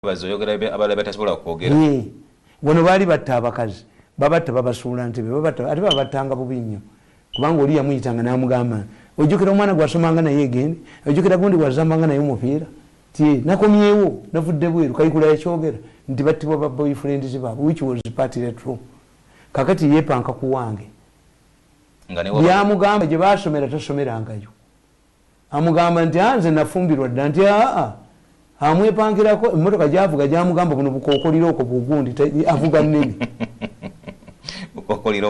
bazoyogera abala batasobola kwogera. Wano bali batta abakazi babatta babasuula ntebe babatta ate babattanga bubi nnyo kubanga oli yamuyitanga n'amugamba ojjukira omwana gwasomanga naye egende ojjukira gundi gwazambanga naye omupiira ti nakomyewo navudde bweru kayikula yakyogera nti battibwa ba boyfriends baabwe which was partly true kakati yeepanka ku wange byamugamba gye baasomera tasomerangayo amugamba nti nze nafumbirwa dda nti amwepangirako emmotoka gyavuga gyamugamba buno bukokoliro okwo bugundi avuga nnene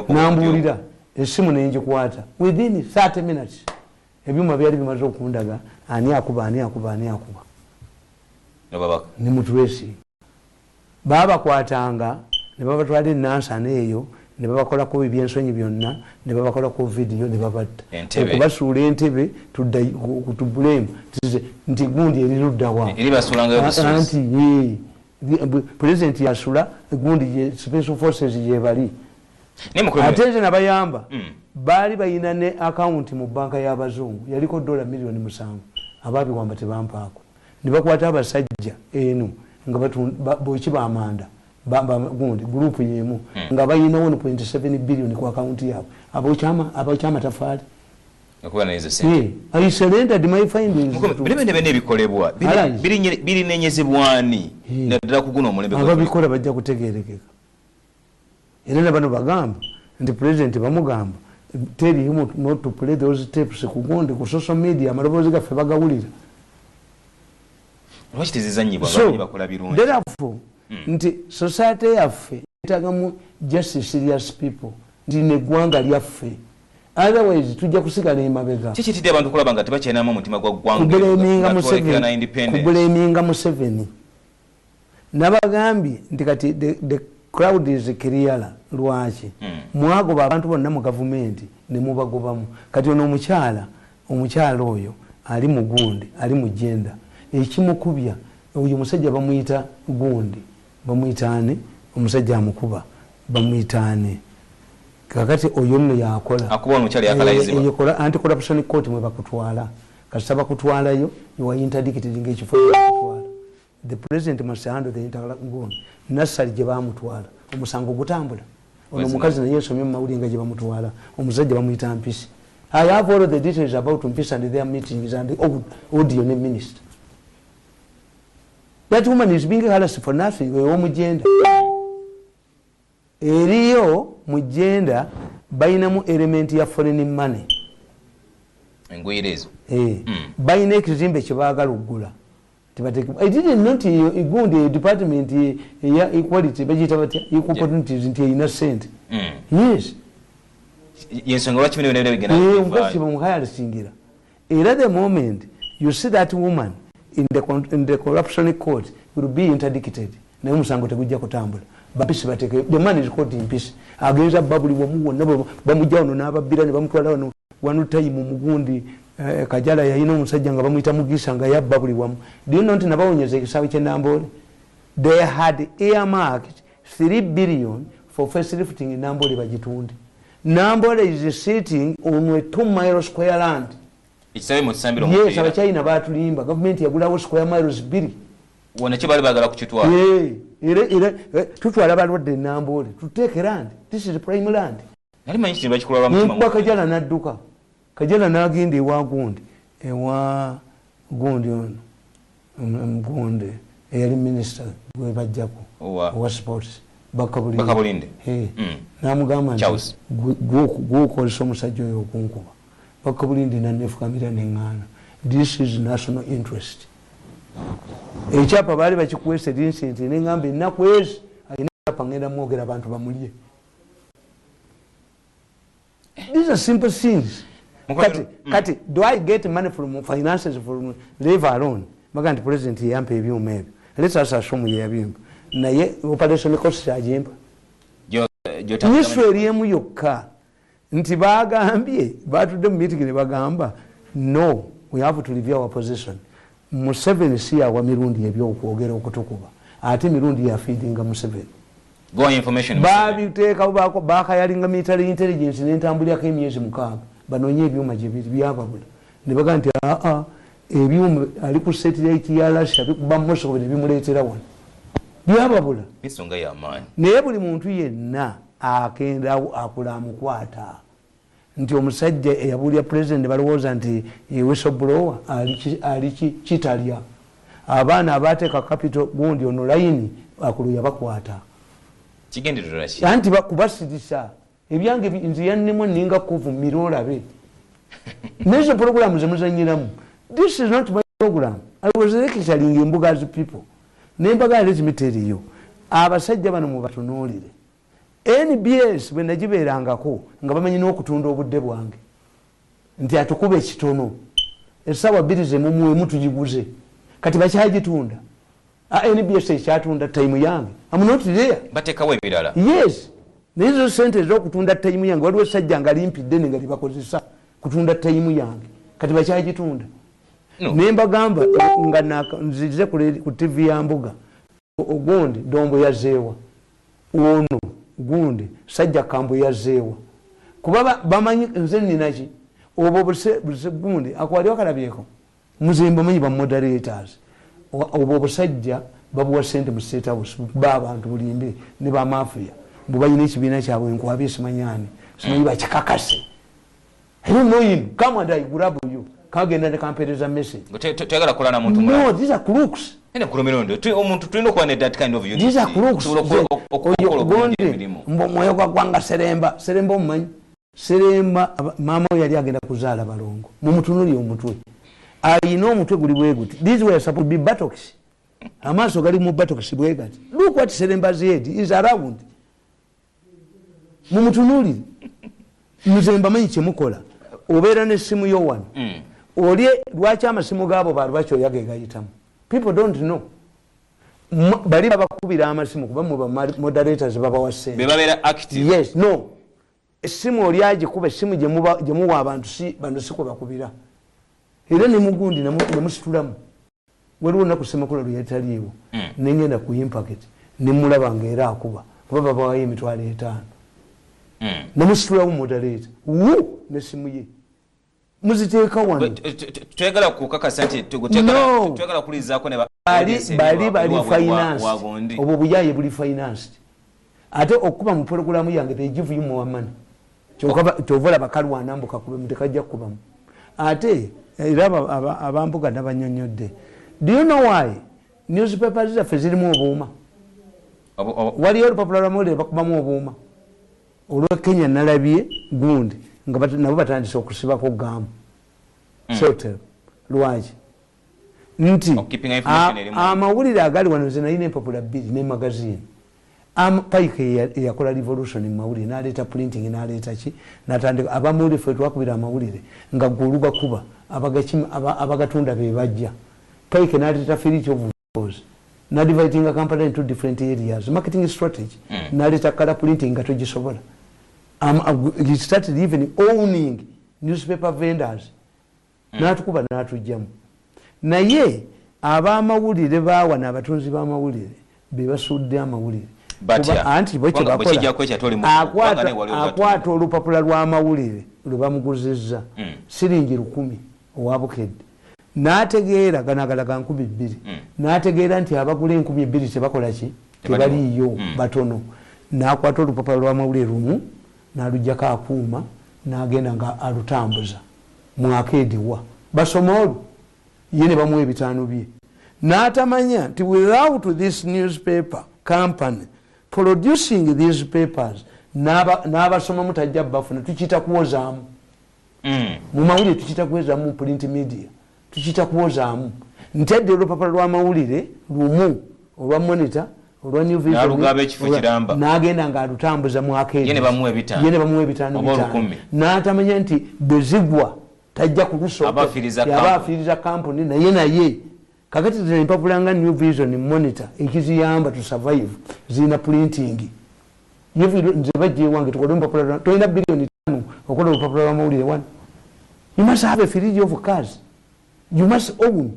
nambuulira essimu nengikwata within 30 minutes ebyuma byali bimaze okundaga ani akuba ne mutwesi babakwatanga ne babatwala enansana eyo ne babakolako ebyensonyi byonna ne babakolako vidiyo ne babatta okubasuula entebe kutubulemu nti gundi eriruddawa anti pulezidenti yasula gundi special forces gyebali ate nze nabayamba baali balina ne akawunti mu banka y'abazungu yaliko $7 million ababiwamba tebampaako ne bakwata abasajja eno nga boki bamanda gundi gurupu yemu nga balina 1.7 billion ku akawunti yaabwe abokyamatafaali I surrendered my findings. Bikolebwa birinenyezebwani naddala kuguno omulembe ababikola bajja kutegeerekeka era nabano bagamba nti president bamugamba tell him not to play those tapes kugonde ku social media amaloboozi gaffe bagawulira lwaki tezizanyibwa abanyi bakola birungi therefore nti society yaffe etagamu just serious people nti neggwanga lyaffe otherwise tujja kusigala emabega kiki tidde abantu kulaba nga tebakyenamu omutima gwa ggwanga kubuleminga Museveni nabagambye nti kati the crowd is clear lwaki mwagoba abantu bonna mu gavumenti ne mubagobamu kati ono omukyala oyo ali mu gundi ali mu jenda ekimukubya oyo musajja bamuyita gundi bamuyitaane omusajja amukuba bamuyitaane kakati oyo nno yakola akuba omukyala yakalayizibwa eyokola anti-corruption court mwe bakutwala kasita bakutwalayo you are interdicted ng'ekifo bakutwala the president must handle the intergundi nassali gye bamutwala omusango gutambula ono omukazi naye esomye mu mawulire nga gye bamutwala omusajja bamuyita Mpisi I have all the details about Mpisi and their meetings and the audio ne minister. That woman is being harassed for nothing omugenda eriyo mugenda bayinamu element ya foreign money engwirezo bayina ekizimbe kyebaagala oggula I didn't know igundi department ya equality bagita batya equal opportunities nti ina sente yes yensonga lwaki bino byonna bigenda omukazi bamuhayala singira era the moment you see that woman in the corruption court will be interdicted naye omusango tegujja kutambula Bapisi bateke the man is called Mpisi agenza babuli wonna bamujja wano n'ababbira ne bamutwala wano time mugundi Kajala yayina omusajja nga bamuyita Mugisa nga yabba buli wamu. Do you know nti nabawonyeza ekisaawe kye Nambole? They had earmarked 3 billion for facelifting Nambole bagitundi. Nambole is sitting on a 2 mile square land. Ekisaawe mu kisambiro mu yes abachina batulimba government yagulawo square miles 2. Wona kye bali bagala kukitwala. Ire tutwala balwadde Nambole tuteke land. This is prime land. Nali manyi kintu bakikola bamutima. Kajala nadduka. Kajala nagindi ewa gundi ono gundi eyali minister gwe bajjako owa sports Bakabulinde namugamba nti gukolesa omusajja oyo okunkuba Bakabulinde nanefukamira neŋŋaana. This is national interest. Ekyapa baali bakikwesa Vincent neŋŋamba ennaku ezi alina ekyapa ngenda mwogera abantu bamulye. These are simple things. Kati, do I get money from finances from leave alone? Maganti president yampa ebyuma ebyo. Let's assume yabimpa. Naye operation cost ajimpa. Israel yemu yokka. Nti bagambye batudde mu meeting ne bagamba no, we have to review our position. Museveni si awa Mirundi ebyokwogera okutukuba. Ate Mirundi ya feedinga Museveni. Go information. Babiteeka bakayalinga military intelligence n'entambulirako emyezi 6. Banonye ebyuma gyebiri byababula ne baga nti ebyuma ali ku satellite ya Russia bikuba Moscow ne bimuleetera wano byababula ensonga y'amaanyi naye buli muntu yenna akenda akula amukwata nti omusajja eyabuulira pulezidenti balowooza nti whistleblower ali kitalya abaana abateeka capital gundi ono layini akulu yabakwata kigendererwa ki anti kubasirisa ebyange nze yannemu ninga kuvumira olabe nezo programu zemuzanyiramu. This is not my program. I was lecturing in Bugazi people nembaga let me tell you abasajja bano mu batunuulire NBS bwe nagibeerangako nga bamanyi n'okutunda obudde bwange nti atukuba ekitono essaawa bbiri zemumuwemu tugiguze kati bakyagitunda NBS ekyatunda time yange I'm not there bateekawo ebirala yes nezo sente ez'okutunda time yange waliwo essajja nga limpidde ne nga libakozesa kutunda time yange kati bakyagitunda nembagamba nga nzize ku TV ya Mbuga ogundi Dombo yazeewa ono gundi sajja Kambo yazeewa kuba bamanyi nze ninaki obwo buse gundi akwali wakalabyeko muzimba manyi ba moderators obwo busajja babuwa sente mu State House abantu bulimbe ne ba mafia bubayina ekibiina kyabwe nkwabye simanyani simanyi bakikakase I don't know him. Come and I grab you. Kagenda ne kampereza message. Tegala kulana muntu mulala. No, these are crooks. Ene kulomirondo. Omuntu tulino kuba ne that kind of unity. These are crooks. Mbo moyo kwa kwanga seremba omumanyi. Seremba mama yali agenda kuzaala balongo. Mumutunuli omutwe. Ayina omutwe guli bweguti. These were supposed to be buttocks. Amaaso gali mu buttocks bwegati. Look what Seremba's head is around. Mumutunuli. Muzemba manyi kyemukola. Obeera n'essimu yo wano oli lwaki amasimu gaabo balwaki oyage gayitamu people don't know bali babakubira amasimu kuba mu moderators babawa ssente bebabeera active yes no essimu oli agikuba essimu gye muwa abantu si kwe bakubira era ne mugundi nemusitulamu waliwo nnaku Ssemakula lwe yataliiwo nengenda ku impact nemulaba ngaera akuba kuba babawayo $5,000 nemusitulawo moderator n'essimu ye muziteeka wano twegala kukakasa nti twegala kulizaako ne bali finance obwo buyaye buli financed ate okuba mu programu yange they give you more money kyovola bakalwana mbuka kube mutekajja kubamu ate era abambuga nabanyonyodde do you know why newspapers zaffe zirimu obuuma waliyo olupapula lwamawulire bakubamu obuuma olwa Kenya nalabye gundi nga nabo batandise okusibako gamu sote lwaki nti amawulire agali wano nze nalina empapula 2 ne magazine Paike eyakola revolution mu mawulire n'aleeta printing n'aleeta ki n'atandika abamawulire ffe twakubira amawulire nga ggulu gakuba abagatunda be bajja Paike n'aleeta Firit of Voice na dividing a company into different areas marketing strategy n'aleeta color printing nga togisobola he started even owning newspaper vendors n'atukuba n'atujjamu naye abamawulire baawa n'abatunzi b'amawulire be basudde amawulire anti akwata olupapula lw'amawulire lwe bamuguzizza siringi 1,000 owa Bukedde n'ategeera ganagalaga 2,000 n'ategeera nti abagula 2,000 tebakola ki tebaliyo batono n'akwata olupapula lw'amawulire lumu n'alujjako akuuma n'agenda nga alutambuza mwakeediwa basoma olwo ye ne bamuwa ebitaano bye n'atamanya nti without this newspaper company producing these papers n'abasoma mutajja bafuna tukiyita kuwozaamu mu mawulire tukiyita kuwozaamu mu print media tukiyita kuwozaamu ntedde olupapula lw'amawulire lumu olwa monitor olwa New Vision n'agenda ng'alutambuza mwakeedi ye ne bamuwa ebitaano n'atamanya nti bwezigwa tajja kulusooka abaafiriza kampuni naye kakati zino empapula nga New Vision monitor ekiziyamba to survive zina printing nze bajja ewange tukole empapula tolina bilioni 5 okola olupapula lw'amawulire wano you must have a fridge of cars you must own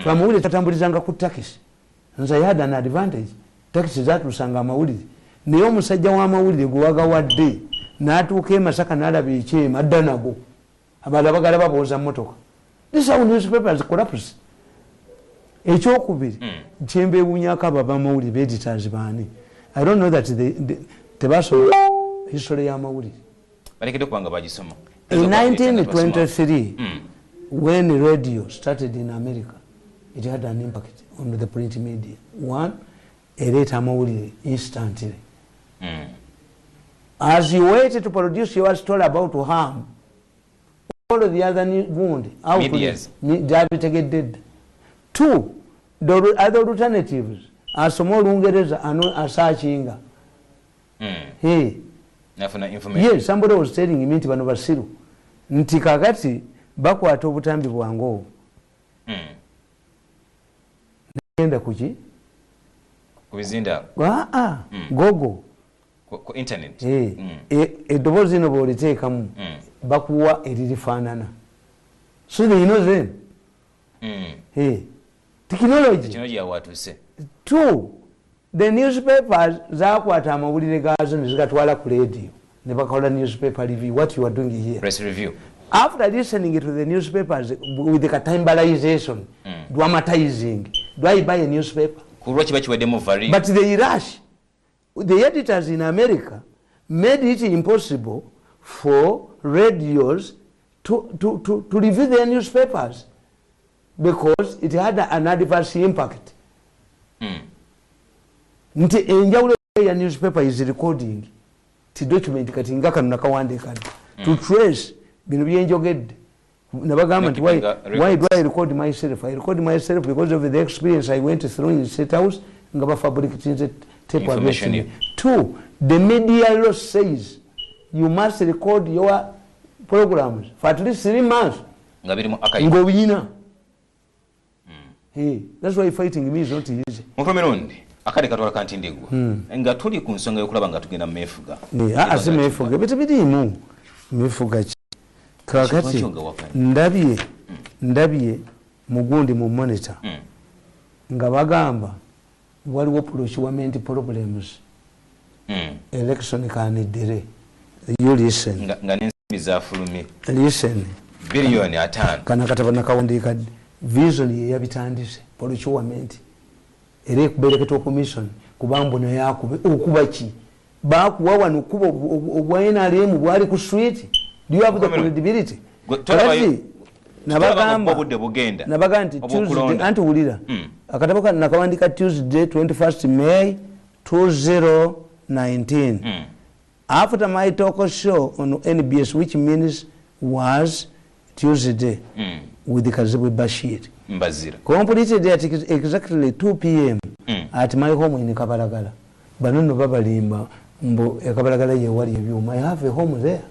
amawulire tatambulizanga ku takisi nze I had an advantage takisi zatuusanga amawulire naye omusajja w'amawulire gwe wagawadde n'atuuka e Masaka n'alaba ekyema adda nago abalala bagala babooza mmotoka this is how newspapers collapse ekyokubiri kyembeewuunyako abamawulire editors baani. I don't know that tebasobola history y'amawulire. In 1923 when radio started in America, it had an impact on the print media. One, ereeta amawulire instantly. As you wait to produce your story about harm, all of the other wound out dead. Two, the other alternatives are small Ungereza are searching. Hey, yes, somebody was telling me bano basiru nti kakati bakwata obutambi bwango nenda kuki kubizinda gogo ku internet edobozi no boliteekamu bakuwa eririfaanana, so they know them. Technology yawatuse. Two, the newspapers zakwata amawulire gazo nezigatwala ku radio ne bakola newspaper review. What you are doing here, press review. After listening to the newspapers with the timbarization, dramatizing, do I buy a newspaper? But they rush. The editors in America made it impossible for radios to review their newspapers because it had an adverse impact. Nti enjawulo ya newspaper is recording ti document kati ngaka nakawandika to trace bino byenjogedde nabagamba nti why do I record myself? I record myself because of the experience I went through in State House ngaba fabricated tape information. Two, the media law says you must record your programs for at least 3 months ngobiyina. Hey, that's why fighting me is not easy. Mirundi akade katwala kantindigwa nga tuli ku nsonga yokulaba nga tugenda mefuga mefuga bitu birimu mefuga kakati ndabye mugundi mu monitor nga bagamba waliwo procurement problems election kanidire. You listen nga n'ensimbi zafulumye. Listen billion 5 kana katabana kawandika vision yabitandise procurement ere kubereketo commission kubambo na yakube okubaki bakuwa wano kubo obwaina lemu bwali ku street. Do you have the credibility? Nabagamba nti Tuesday antuwulira akatabuka nakawandika Tuesday 21st May 2019 after my talk show on NBS, which means was Tuesday with the Kazibwe Bashir. Completed at exactly 2 p.m. at my home in Kabalagala. Banono babalimba mbo Kabalagala ye wali ebyuma. I have a home there.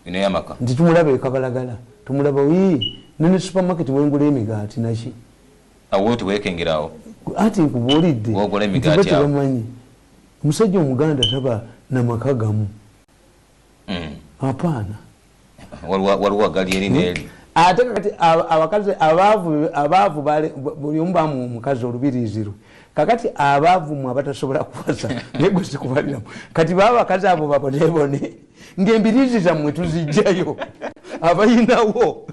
Ine yamaka. Ndi tumulaba Kabalagala. Tumulaba nini supermarket wengula emigati nachi. Awo tuwekengerawo. Ati nkubulidde. Wogula emigati awo. Bamanyi. Musajja omuganda taba na makagamu. Hapana. Waliwo gali eri n'eri. Ate kati abakazi abavu bali buli omu mu mukazi olubiriziro kakati abavu mu abatasobola kuwasa nego sikubalira kati baba bakazi abo babonebone ng'embirizi zammwe tuzijjayo abayinawo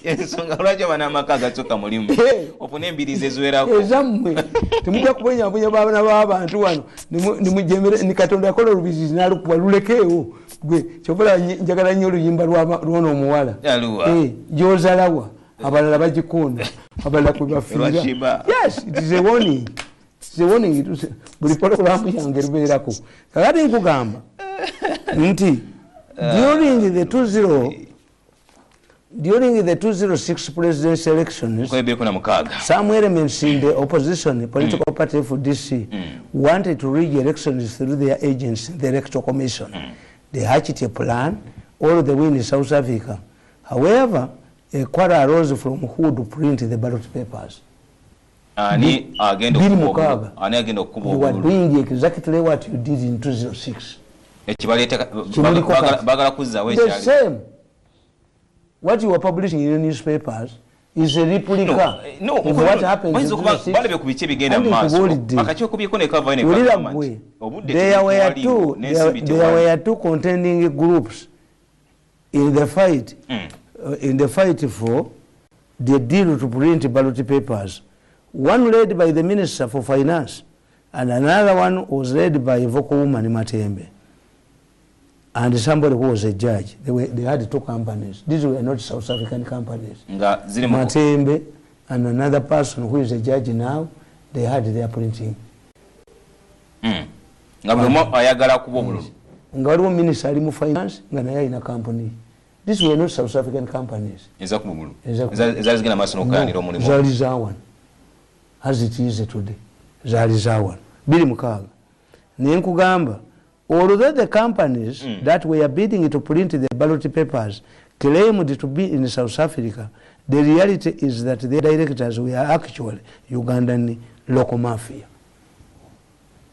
ensonga lwaki abana amaka agatsoka mulimu ofuna embirizi eziwerako ezammwe temujja kubonyabonya baana b'abantu wano nimujemere ni Katonda yakola olubirizi n'alukuba lulekeewo gwe kyobola njagala nnyo oluyimba lw'ono omuwala gy'ozalawa abalala bagikunda abalala kwe bafiira. Yes, it is a warning. It's a warning. Buli pologulamu yange lubeerako kakati nkugamba nti during the 2006 presidential elections, some elements in the opposition political party FDC wanted to rig elections through their agents, the Electoral Commission. They hatched a plan all the way in South Africa. However, a quarrel arose from who would print the ballot papers. You are doing exactly what you did in 2006. The same. What you are publishing in the newspapers is a replica of what happened in 2006. There were two contending groups in the fight for the deal to print ballot papers. One led by the Minister for Finance, and another one was led by a vocal woman Matembe, and somebody who was a judge. They had 2 companies. These were not South African companies. Matembe and another person who is a judge now, they had their printing. Ngaliwo Minister ali mu finance nga naye alina company. These were not South African companies. Zali zawan. As it is today. Zali zawan. Bili mukaga. Ninkugamba, although the companies that were bidding to print the ballot papers claimed to be in South Africa, the reality is that their directors were actually Ugandan local mafia.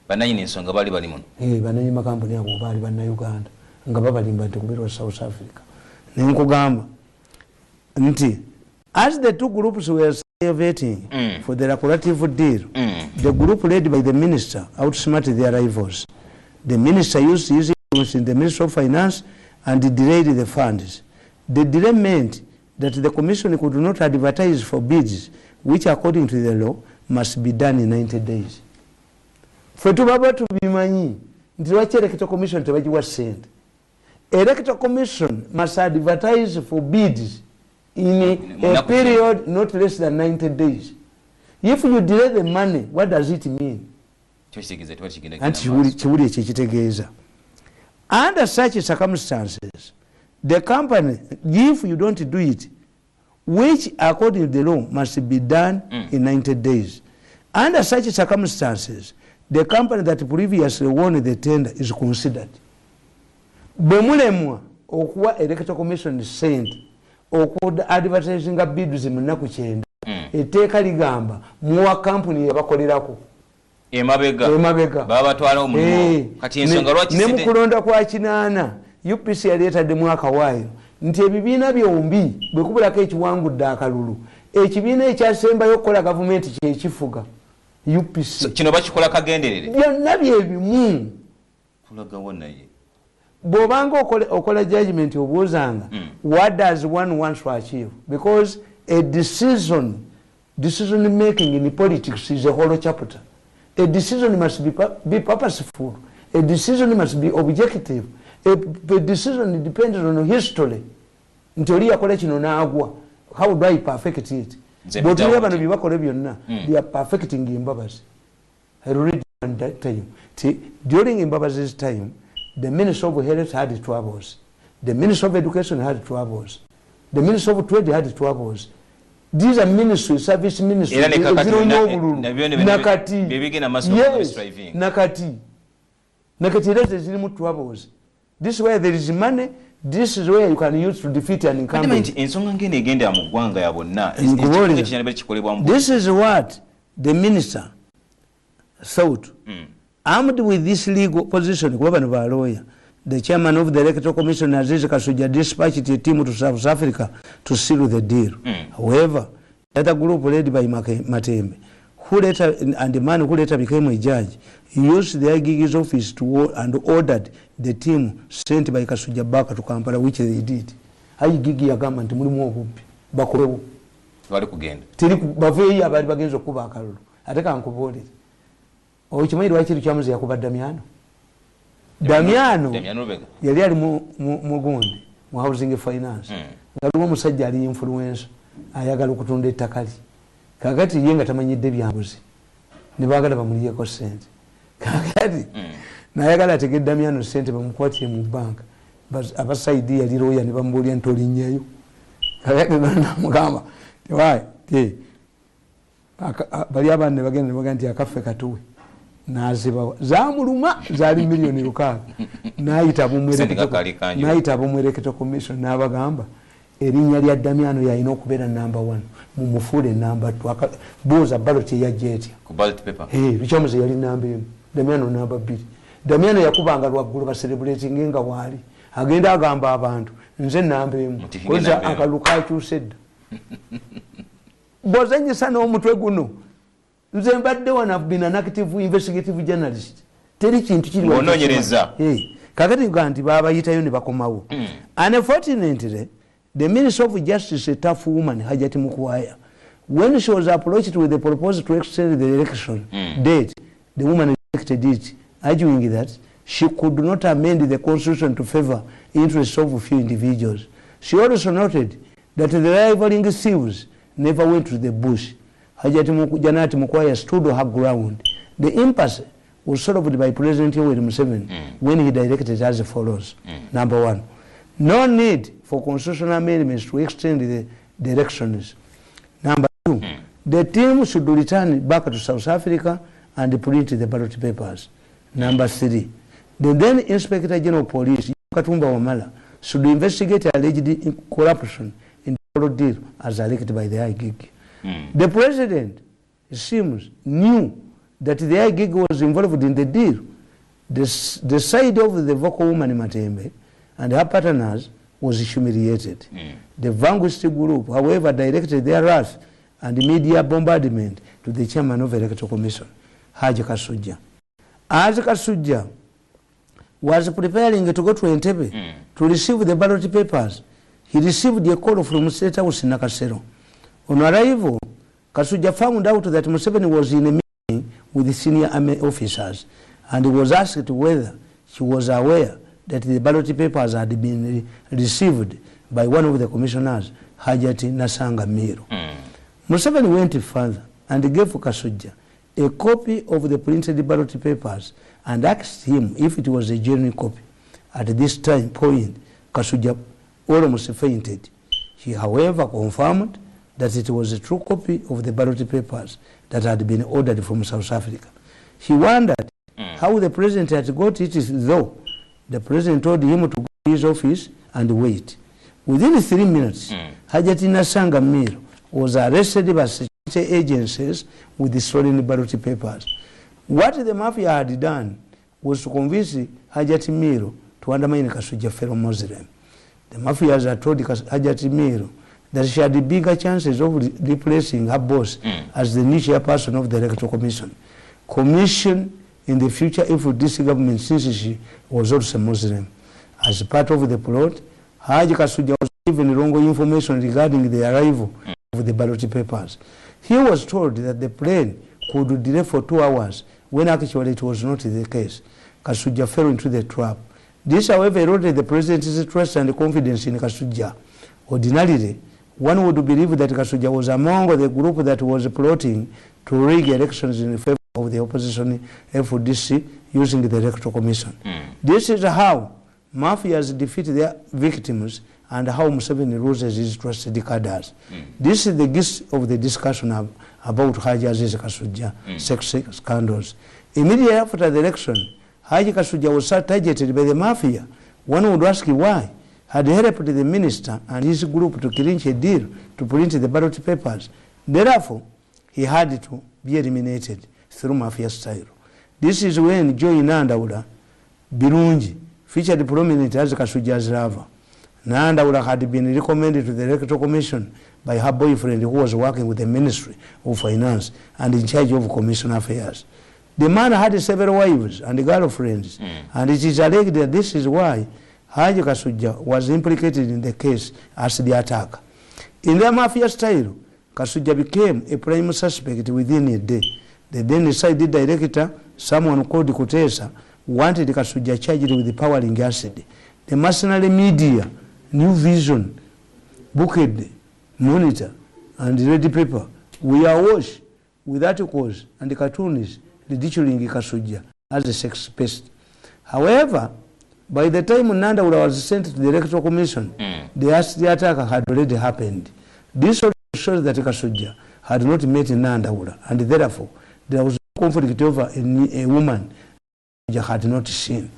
Bananyini ensonga bali muno. Bananyi makampuni ago bali banna Uganda nga babalimba nti kubirwa South Africa. Ninkugamba nti as the 2 groups were surveying for the lucrative deal, the group led by the minister outsmarted their rivals. The minister used his influence in the Ministry of Finance and delayed the funds. The delay meant that the commission could not advertise for bids which according to the law must be done in 90 days. Fetubaba tubimanyi nti lwaki electoral commission tebagiwa sente. Electoral commission must advertise for bids in a period not less than 90 days. If you delay the money, what does it mean? Under such circumstances, the company, if you don't do it, which according to the law must be done in 90 days. Under such circumstances, the company that previously won the tender is considered. Bemulemwa okuwa electoral commission sent okuda advertising bids munaku kyenda eteeka ligamba muwa company yabakolerako emabega baba twala omulimu kati ensonga lwaki ne mukulonda kwa kinaana UPC yaleetadde mwaka waayo nti ebibiina byombi bwe kubulako ekiwangudde akalulu ekibiina ekyasembayo okukola gavumenti kyekifuga UPC kino bakikola kagenderere byonna byebimu tulagawo naye bw'obanga okola judgment obuuzanga what does one want to achieve, because a decision making in politics is a whole chapter. A decision must be purposeful, a decision must be objective, a decision depends on history. Ntori yakola kino naagwa, how do I perfect it? But we have bye bakola byonna they are perfecting Mbabazi. I read on that time during Mbabazi's time the Minister of Health had troubles, the Minister of Education had troubles, the Minister of Trade had troubles. These are ministries, service ministries. Nakati. Nakati is troubles. This is where there is money. This is where you can use to defeat an incumbent. This is what the minister thought. Armed with this legal position, the chairman of the Electoral Commission, Aziz Kasuja, dispatched a team to South Africa to seal the deal. However, the other group led by Matembe, who later, and the man who later became a judge, used the IGG's office and ordered the team sent by Kasuja back to Kampala, which they did. IGG agamba nti mulimu obubbi bakolewo bali kugenda tiri baveeyi abali bagenza okuba akalulu ate kankubuulire okimanyi lwaki kiri kyamuze yakuba Damiano yali ali mugundi mu housing finance ngaliwo omusajja ali influencer ayagala okutunda ettaka li kakati ye nga tamanyidde byambuzi ne baagala bamuliyeko sente kakati nayagala ategedde Damiano sente bamukwatire mu banka abasaidi yali roya ne bamubuulira nti olinnyayo kakati namugamba tewaye bali abaana ne bagenda ne baga nti akaffe katuwe nazibawa zamuluma zali milioni 6 nayita ab'omwereketo commission n'abagamba erinnya lya Damiano yalina okubeera number 1 mumufuule number 2 buuza ballot eyajja etya ku ballot paper Bichamuze yali number 1 Damiano number 2 Damiano yakubanga lwaggulu ba celebrating nga waali agenda agamba abantu nze number 1 koza akaluka akyusedda bozanyisa n'omutwe guno nze mbadde wana bina an active investigative journalist teri kintu kiri ononyereza kakati nti baba yitayo ne bakomawo unfortunately The Minister of Justice, a tough woman, Hajati Mukwaya, when she was approached with the proposal to extend the election date, the woman rejected it, arguing that she could not amend the constitution to favor interests of a few individuals. She also noted that the rivaling thieves never went to the bush. Janati Mukwaya stood on her ground. The impasse was solved by President Yoweri Museveni when he directed as follows. Number one, no need for constitutional amendments to extend the elections. Number two, the team should return back to South Africa and print the ballot papers. Number three, the then Inspector General of Police, Katumba Wamala, should investigate alleged corruption in the ballot deal as alleged by the IGIG. The president, it seems, knew that the IGIG was involved in the deal. The side of the vocal woman Matembe and her partners was humiliated. The vanquished group, however, directed their wrath and media bombardment to the chairman of the Electoral Commission, Haji Kasujja. As Kasujja was preparing to go to Entebbe to receive the ballot papers, he received a call from State House in Nakasero. On arrival, Kasujja found out that Museveni was in a meeting with the senior army officers and was asked whether she was aware that the ballot papers had been received by one of the commissioners, Hajati Nasanga Miro. Museveni went further and gave Kasujja a copy of the printed ballot papers and asked him if it was a genuine copy. At this time point, Kasujja almost fainted. He, however, confirmed that it was a true copy of the ballot papers that had been ordered from South Africa. He wondered how the president had got it, though the president told him to go to his office and wait. Within 3 minutes, Hajati Nasanga Miro was arrested by security agencies with the stolen ballot papers. What the mafia had done was to convince Hajati Miro to undermine Kasujja fellow Muslim. The mafias had told Hajati Miro that she had bigger chances of replacing her boss as the new chairperson of the Electoral Commission in the future if this government, since she was also Muslim. As part of the plot, Haji Kasujja was given wrong information regarding the arrival of the ballot papers. He was told that the plane could delay for 2 hours when actually it was not the case. Kasujja fell into the trap. This, however, eroded the president's trust and confidence in Kasujja. Ordinarily, one would believe that Kasujja was among the group that was plotting to rig elections in favor of the opposition FDC using the Electoral Commission. This is how mafias defeat their victims and how Museveni loses his trusted cadres. This is the gist of the discussion about Haji Aziz Kasujja sex scandals. Immediately after the election, Haji Kasujja was targeted by the mafia. One would ask why. Had helped the minister and his group to clinch a deal to print the ballot papers. Therefore, he had to be eliminated through mafia style. This is when Joy Nandaula Mirundi featured prominent as Kasujja's lover. Nandaula had been recommended to the Electoral Commission by her boyfriend who was working with the Ministry of Finance and in charge of Commission Affairs. The man had several wives and girlfriends, and it is alleged that this is why Haji Kasujja was implicated in the case as the attacker. In the mafia style, Kasujja became a prime suspect within a day. The then decided director, someone called Kutesa, wanted Kasujja charged with the powering acid. The mercenary media, New Vision, Booked, Monitor, and Ready Paper were awash with articles and cartoons ridiculing Kasujja as a sex pest. However, by the time Nandaula was sent to the Electoral Commission, the attack had already happened. This also shows that Kasujja had not met Nandaula, and therefore there was no conflict over a woman Kasujja had not seen.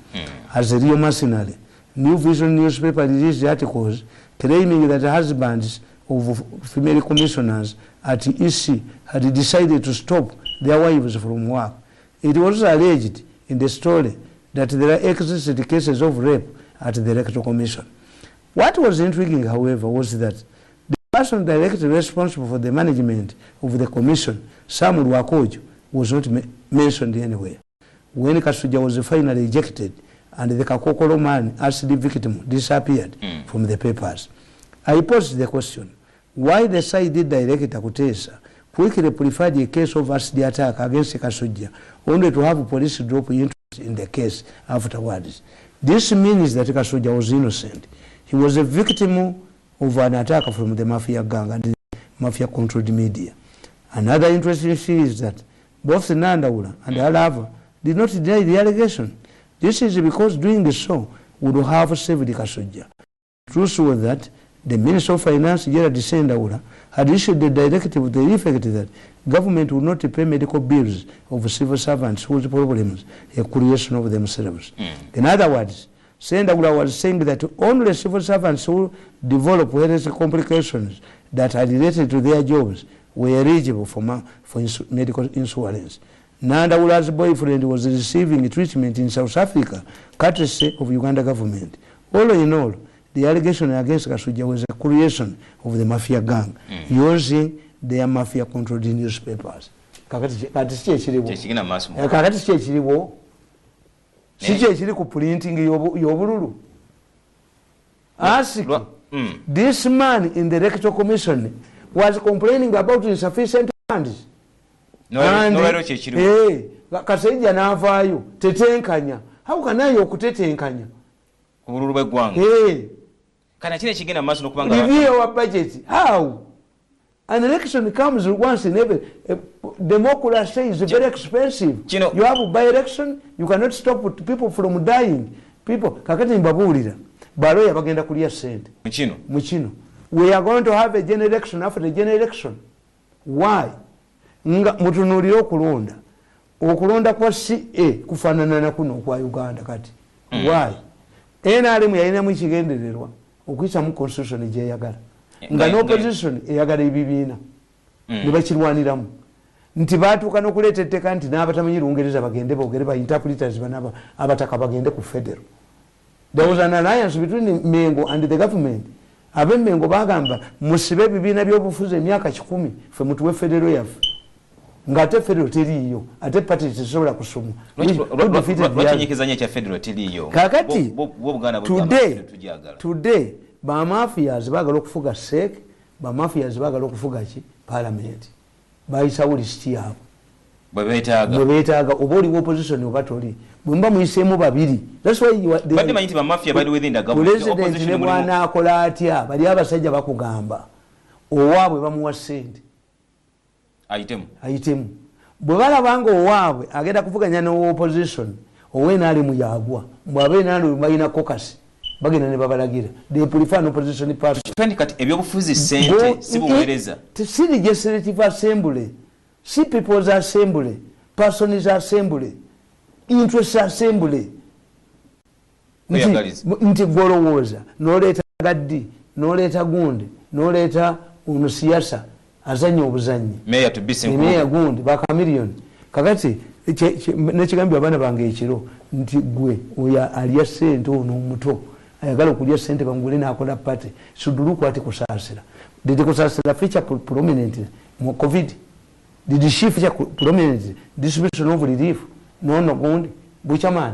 As a real mercenary, New Vision newspaper released articles claiming that husbands of female commissioners at EC had decided to stop their wives from work. It was alleged in the story that there are explicit cases of rape at the Electoral Commission. What was intriguing, however, was that the person directly responsible for the management of the commission, Samuel Wakojo, was not mentioned anywhere. When Kasujja was finally ejected and the Kakokolo man, as the victim, disappeared from the papers. I posed the question, why the side director Kutesa quickly preferred a case of acid attack against Kasujja, only to have police drop interest in the case afterwards. This means that Kasujja was innocent. He was a victim of an attack from the mafia gang and the mafia-controlled media. Another interesting issue is that both Nandawula and Alava did not deny the allegation. This is because doing so would have saved Kasujja. The truth was that the Minister of Finance, Gerard Sendawula, had issued a directive to the effect that government would not pay medical bills of civil servants whose problems are creation of themselves. In other words, Sendawula was saying that only civil servants who develop health complications that are related to their jobs were eligible for medical insurance. Nandawula's boyfriend was receiving treatment in South Africa, courtesy of Uganda government. All in all, the allegation against Kasujja was a creation of the mafia gang using their mafia-controlled newspapers. Kakati chechiriwo. Chechiri ku printing yobululu. Ask this man in the electoral commission was complaining about insufficient funds. Kasajja n'avaayo tetenkanya. How can I okutetenkanya? Kubululu bw'eggwanga. Kana kino ekigenda maaso n'okubanga review our budget. How? An election comes once in every democracy is very expensive. You have a by-election, you cannot stop people from dying. People, kakati mbabuulira. Baloya bagenda kulya sente. Muchino. We are going to have a general election after the general election. Why? Nga mutunuulira okulonda. Okulonda kwa CA kufaanana na kuno kwa Uganda kati. Why? NRM yalinamu ekigendererwa okuyisa mu constitution gyeyagala. Nga n'opposition eyagala ebibiina ne bakirwaniramu nti baatuuka n'okuleeta etteeka nti n'abatamanyi Lungereza bagende boogere ba interpreters banaba abataka bagende ku federal. There was an alliance between Mengo and the government. Abe Mengo bagamba musibe ebibiina by'obufuzi emyaka 10 ffe mutuwe federal yaffe ng'ate federal teriiyo ate party tesobola kusomwa. Lwakinyikizanya ekya federal teriiyo. Kakati today ba mafias bagala okufuga SEC, ba mafias bagala okufuga ki parliament. Bayisawo list yaabwe. Bwe beetaaga oba oli opposition oba toli. Bwemba muyiseemu babiri. That's why you are the Badde manyiti ba mafia bali within the government. President ne bwana akola atya bali abasajja bakugamba. Owaabwe bamuwa sente. Ayitemu. Bwe balabanga owaabwe agenda kuvuganya ne opposition owe naali muyagwa. Bwabe naali bayina caucus. Bagenda ne babalagira. They prefer an opposition party. Kati ebyobufuzi sente si buweereza. Si legislative assembly. Si people's assembly. Persons assembly. Interest assembly. Nti gwolowooza noleeta gaddi noleeta gundi noleeta ono siyasa azanya obuzanyi meya gundi bakamiliyoni kakati nekigambye abaana bange ekiro nti gwe oyo alya sente ono omuto ayagala okulya sente bamugule n'akola pate suduluku ati kusaasira did kusaasira feature prominent mu covid did she feature prominent distribution of relief no gundi buchaman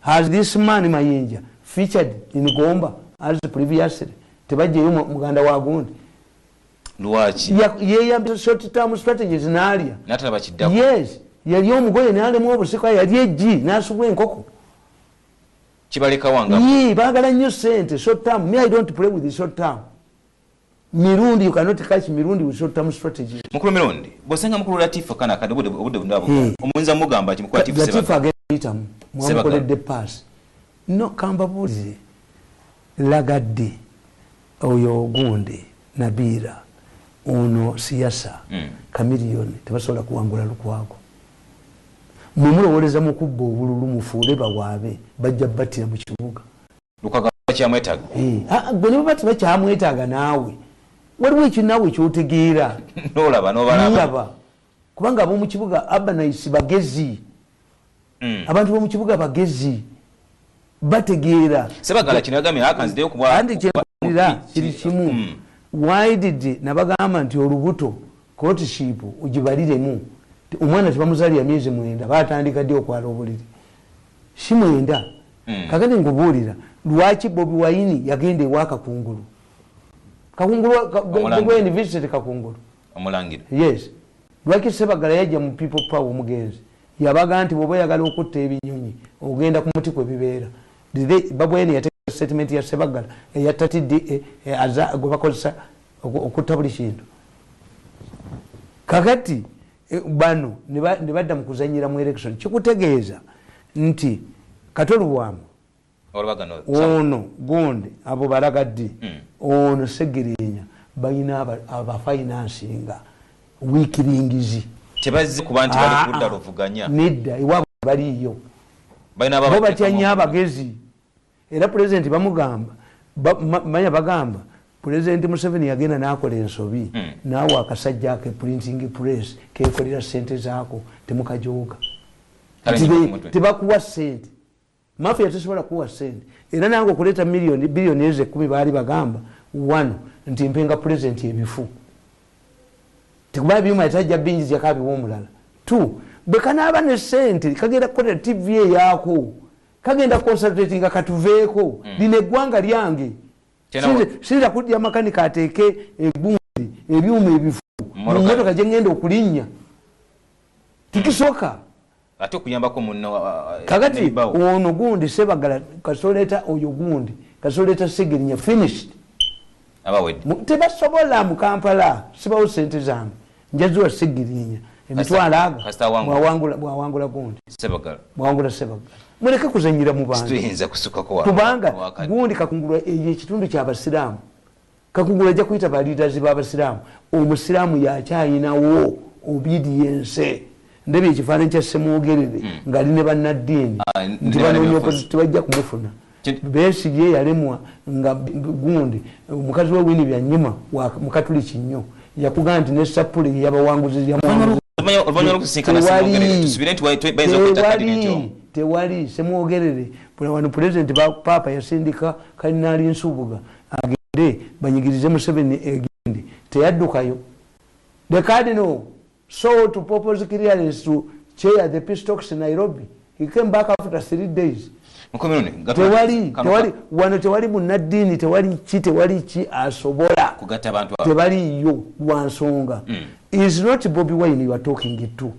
has this man Mayinja featured in Gomba as previously tebajjeyo muganda wa gundi lwaki ye short term strategies n'alya natala bakiddako yes yali omugoye n'alemu obusika yali ejji n'asubwa enkoko kibaleka wanga baagala nnyo sente short term. Me I don't play with the short term. Mirundi, you cannot catch Mirundi with short term strategies. Mukulu Mirundi bosanga mukulu Latifa kana kade obudde ndabo omunza mugamba ati mukwatifu Latifa Latifa agenda mwamukoledde pass no kamba buzi lagadde oyo gundi Nabira ono siyasa kamiliyoni tebasobola kuwangula lukwago mumulowoleza mukubba obululu mufuule bawaabe bajja battira mu kibuga lukaga kyamwetaaga gwe ne bati bakyamwetaaga naawe waliwo ekinaawe kyotegeera nolaba kubanga ab'omu kibuga abanayisi bagezi abantu b'omu kibuga bagezi bategeera sebagala kino yagamye akanzideyo kubwa andi kyemulira kiri kimu why did nabagamba nti olubuto courtship ugibaliremu omwana tebamuzaalira myezi 9 batandika ddi okwala obuliri si 9 kakati ngubuulira lwaki Bobi Wine yagenda ewaaka kungulu kakungulu university kakungulu omulangira yes lwaki Sebagala yajja mu people power omugenzi yabaga nti bwoba oyagala okutta ebinyonyi ogenda ku muti kwe bibeera babweni yateeka statement ya Sebagala eyatatidde gwe bakozesa okutta buli kintu kakati bano ne badda mu kuzanyira mu election kikutegeeza nti katolubwamu ono gundi abo balagadde ono Segirinya balina abafinansinga wikiringizi tebazze kuba nti bali kudda luvuganya nedda iwabo baliyo bo batyanya abagezi era president bamugamba manya bagamba president Museveni yagenda n'akola ensobi naawe akasajja ke printing press kekolera sente zaako temukajooga tebakuwa sente mafia tesobola kuwa sente era nange okuleeta biliyoni eze 10 baali bagamba 1 nti mpenga president ebifu tekuba byuma etajja bingi yakabiwa omulala 2 bwekanaaba ne sente kagenda kukolera TV yaako kagenda concentrating katuveeko lino eggwanga lyange sinza kudya makanika ateeke egundi ebyuma ebifu mmotoka gye ngenda okulinnya tikisoka ate okuyambako munno kakati ono gundi Sebagala kasoleta oyo gundi kasoleta Segirinya finished abawedde tebasobola mu Kampala sibawo sente zange njaziwa Segirinya emitwalo aga bwawangula gundi bwawangula Sebagala muleke kuzanyira mu bantu kubanga gundi kakungulwa ekitundu ky'abasiraamu kakungulwa ajja kuyita balidazi b'abasiraamu omusiraamu yakyayinawo obedience ndebe ekifaananyi kya Ssemwogerere ng'ali ne bannaddiini nti banoonya opoziti bajja kumufuna Besigye yalemwa nga gundi omukazi we Winnie Byanyima mukatuliki nnyo yakugaa nti ne Sapule yabawanguzi tewali Ssemwogerere wano president papa yasindika Kardinali Nsubuga agende banyigirize Museveni egindi teyaddukayo the cardinal sought to propose clearance to chair the peace talks in Nairobi. He came back after 3 days. Tewali munnaddiini tewali ki asobola tewali yo lwansonga. It's not Bobi Wine you are talking it to.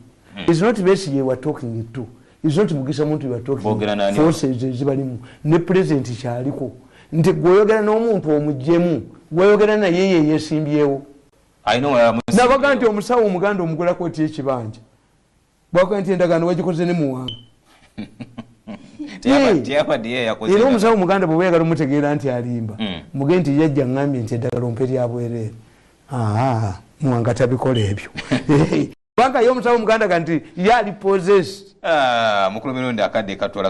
It's not Besigye you are talking it to. It's not Mugisa Muntu you are talking to. Forces ezibalimu ne president kyaliko nti gwoyogera n'omuntu omujjemu gwoyogera naye ye yeesimbyewo nabaga nti omusawo omuganda omugulako oti ekibanja bwakola nti endagaano bagikoze ne muwanga era omusawo omuganda bwe weyagala omutegeera nti alimba muge nti yajja ngambye nti eddagala ompe lyabwereere muwanga tabikola ebyo kubanga ye omusawo omuganda nti yali possessed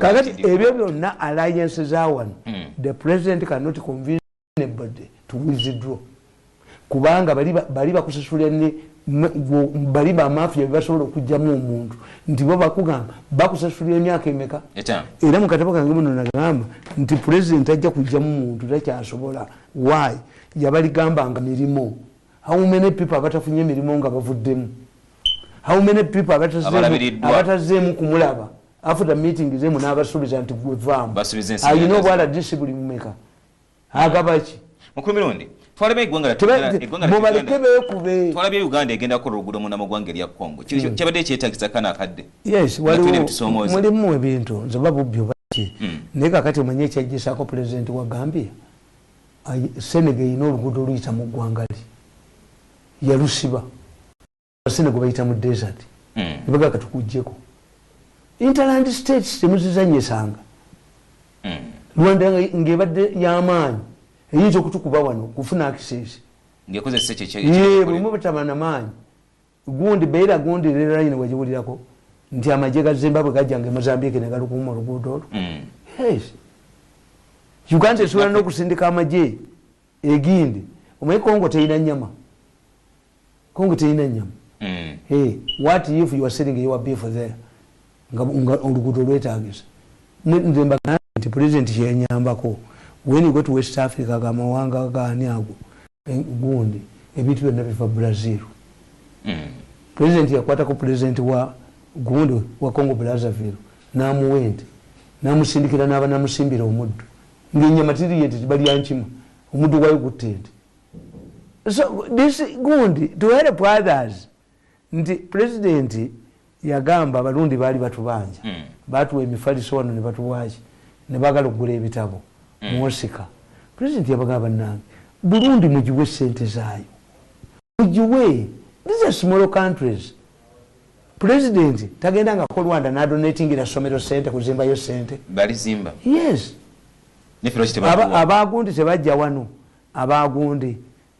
kakati ebyo byonna alliance zawano the president cannot convince anybody to withdraw kubanga bali bakusasula ne bali ba mafia basobola okujjamu omuntu nti bo bakugamba bakusasula emyaka emeka era mu katabo kange muno nagamba nti president ajja kujjamu omuntu takyasobola why yabaligambanga mirimo how many people abatafunye emirimu nga bavuddemu how many people abatazeemu kumulaba after meeting zemu n'abasuubiza nti gwevaamu ayina obwala disibuli mumeka agabaki mukulu Mirundi mubaleke beekube twalabye Uganda egenda kukola oluguudo mu namagwanga erya Congo kyabadde kyetagisa kana akadde yes mulimu ebintu nze babubbi obaki naye kakati omanye ekyajjisaako president wa Gambia Senegal erina oluguudo oluyita mu ggwanga li yalusiba Senegal bayita mu desert nibaga katukujjeko interland states temuzizanyisanga Rwanda ng'ebadde y'amaanyi eyinza okutukuba wano kufuna access ngekozesa bwe batabana maanyi gundi beera gundi line wagiwulirako nti amagye ga Zimbabwe gajjanga Mozambique ne galukuuma oluguudo olwo yes Uganda esobola n'okusindika amagye egindi omanyi Congo terina nnyama what if you are selling your beef there nga oluguudo lwetaagisa nze mbagamba nti president kyenyambako when you go to West Africa gamawanga gani ago gundi ebintu byonna biva Brazil president yakwata ko president wa gundi wa Congo Brazzaville namuwende namusindikira n'abanamusimbira omuddu ng'ennyama tiri yeti bali yankima omuddu wayo gutende So this gundi to help others. Nti president yagamba abalundi bali batubanja. Batuwa emifaliso wano ne batuwaaki. Ne bagala okugula ebitabo. Mwosika. President yabagamba nange. Burundi mujiwe sente zaayo. Mujiwe. These are small countries. President tagenda nga ko Rwanda na donating ira somero sente kuzimba yo sente. Bali zimba. Yes. Abagundi tebajja wano. Abagundi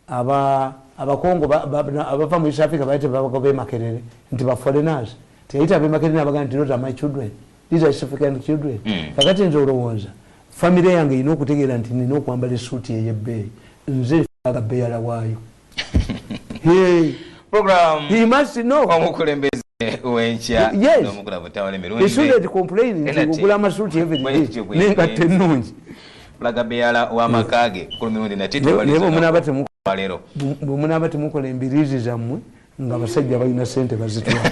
abakongo abava mu East Africa bayite babagobe makerere nti ba foreigners teyita be makerere abaganda nti not my children, these are East African children. Kakati nze olowooza family yange ino okutegeera nti nina okwambala essuuti ey'ebbeeyi nze agabbeeyala waayo. Program he must know omukulembeze w'enkya n'omukulabo Tamale Mirundi. He shouldn't complain nti ogula amasuuti every day n'engatta ennungi. Plagabeyala w'amakage ku Mirundi nate bwe munaaba temukola embiriizi zammwe nga basajja balina sente bazitwala.